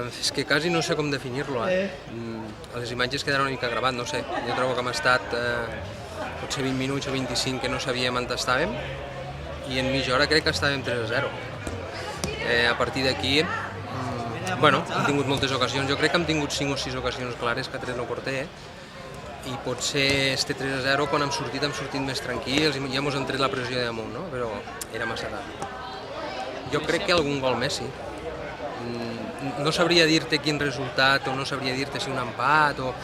És que quasi no sé com definir-lo. A les imatges quedaran una mica gravat, no sé. Jo trobo que hem estat potser 20 minuts o 25 que no sabíem on estàvem i en mitja hora crec que estàvem 3-0. A partir d'aquí, hem tingut moltes ocasions. Jo crec que hem tingut 5 o 6 ocasions clares que ha tret el porter i potser este 3-0 quan hem sortit més tranquils i ja ens hem tret la pressió de damunt, no? Però era massa tard. Jo crec que algun gol més, sí. No sabria dir-te quin resultat o no sabria dir-te si un empat o...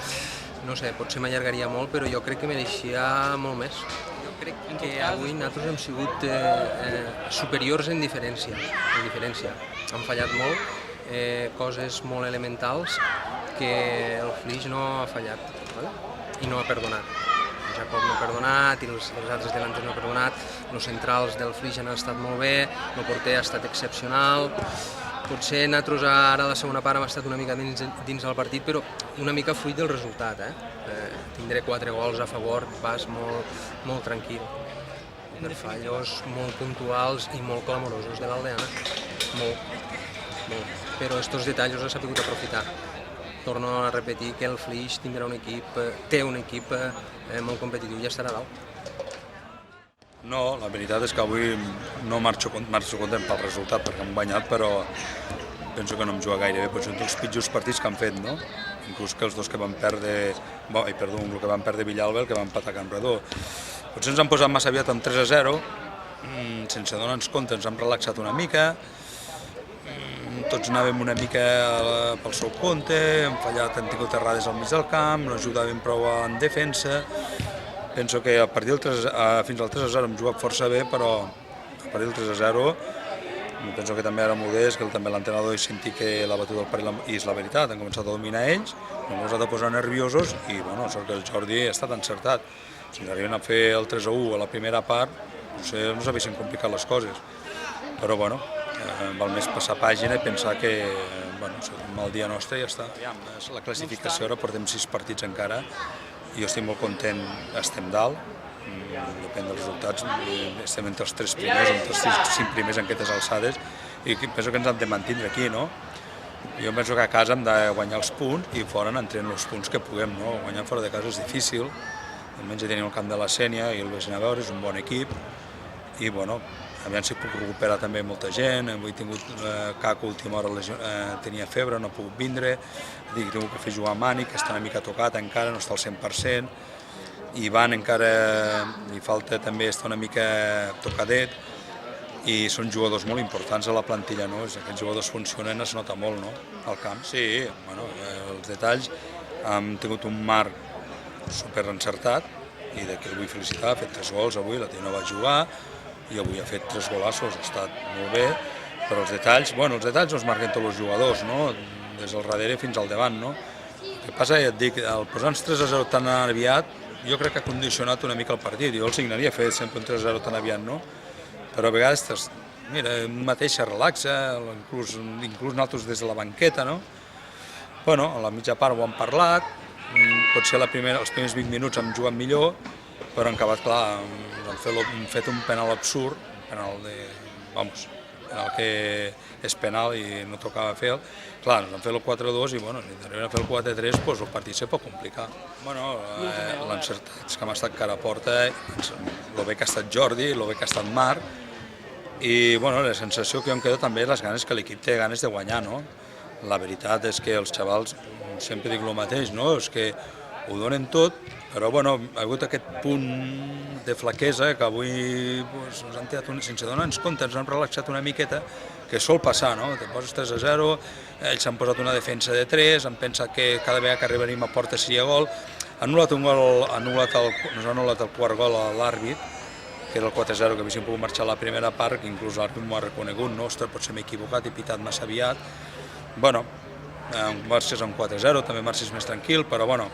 no sé, potser m'allargaria molt, però jo crec que mereixia molt més. Jo crec que avui nosaltres hem sigut superiors en diferència. Hem fallat molt, coses molt elementals que el Flix no ha fallat i no ha perdonat. Jacob no ha perdonat i els altres delanters no ha perdonat, els centrals del Flix han estat molt bé, el porter ha estat excepcional. Potser nosaltres ara a la segona part hem estat una mica dins del partit, però una mica fruit del resultat. Tindré 4 gols a favor, vas molt tranquil. Per fallos molt puntuals i molt clamorosos de l'Aldeana. Molt. Però aquests detalls els ha sabut aprofitar. Torno a repetir que el Flix té un equip molt competitiu i estarà dalt. No, la veritat és que avui no marxo content pel resultat perquè hem guanyat, però penso que no hem jugat gaire bé. Potser són dels pitjors partits que han fet, no? Inclús que els dos que van perdre... el que van perdre Villalba i el que van empatar a Campredó. Potser ens han posat massa aviat amb 3-0, sense donar-nos compte, ens hem relaxat una mica, tots anàvem una mica pel seu compte, hem fallat, hem tingut errades al mig del camp, no ajudàvem prou en defensa. Penso que fins al 3-0 hem jugat força bé, però a partir del 3-0 penso que també era modest, que també l'entrenador sentir que l'ha batut el perill i és la veritat, han començat a dominar ells, hem començat a posar nerviosos i sort que el Jordi ha estat encertat. Si ens arriben a fer el 3-1 a la primera part, potser no s'haguessin complicat les coses, però val més passar pàgina i pensar que és un mal dia nostre i ja està. La classificació, ara portem 6 partits encara, jo estic molt content, estem dalt, depèn dels resultats, estem entre els 3 primers, entre els 5 primers en aquestes alçades i penso que ens hem de mantenir aquí, no? Jo penso que a casa hem de guanyar els punts i fora entrem els punts que puguem, no? Guanyar fora de casa és difícil, almenys tenim el camp de la Sénia i el vés a veure, és un bon equip i aviam si puc recuperar també molta gent, avui he tingut Caco a última hora tenia febre, no ha pogut vindre, he tingut que fer jugar a Mani, que està una mica tocat encara, no està al 100%, Ivan encara li falta també estar una mica tocadet, i són jugadors molt importants a la plantilla, no? Aquests jugadors funcionen, es nota molt, no? Al camp, sí, els detalls, hem tingut un Marc superencertat, i de qui el vull felicitar, ha fet 3 gols avui, la Tina va jugar, i avui ha fet 3 golassos, ha estat molt bé, però els detalls els marquen tots els jugadors, no? Des del darrere fins al davant, no? El que passa, ja et dic, el posar-nos 3-0 tan aviat, jo crec que ha condicionat una mica el partit, jo el signaria fer sempre un 3-0 tan aviat, no? Però a vegades, mira, un mateix se relaxa, inclús nosaltres des de la banqueta, no? Bueno, a la mitja part ho hem parlat, potser els primers 20 minuts hem jugat millor, però han acabat, clar, hem fet un penal absurd, penal que és penal i no tocava fer-lo. Clar, ens han fet el 4-2 i, si arriben a fer el 4-3, el partit se pot complicar. L'encertats que hem estat cara a porta, el bé que ha estat Jordi, el bé que ha estat Marc, i la sensació que jo em quedo també és les ganes que l'equip té ganes de guanyar, no? La veritat és que els xavals, sempre dic el mateix, no? És que ho donen tot, però ha hagut aquest punt de flaquesa que avui ens han tirat, sense donar-nos compte, ens han relaxat una miqueta, que sol passar, no? Te poses 3-0, ells s'han posat una defensa de 3, han pensat que cada vegada que arribaríem a porta seria gol, han anul·lat el quart gol a l'àrbit, que era el 4-0, que haguéssim pogut marxar a la primera part, que inclús l'àrbit m'ho ha reconegut, no? Ostres, potser m'he equivocat, he pitat massa aviat. Bueno, marxes amb 4-0, també marxes més tranquil, però bueno,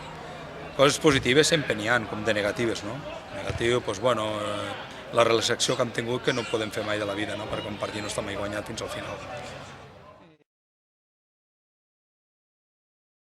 coses positives sempre n'hi ha, com de negatives, no? Negatiu, doncs bueno, la relaxació que hem tingut que no podem fer mai de la vida, no? Perquè un partit no està mai guanyat fins al final.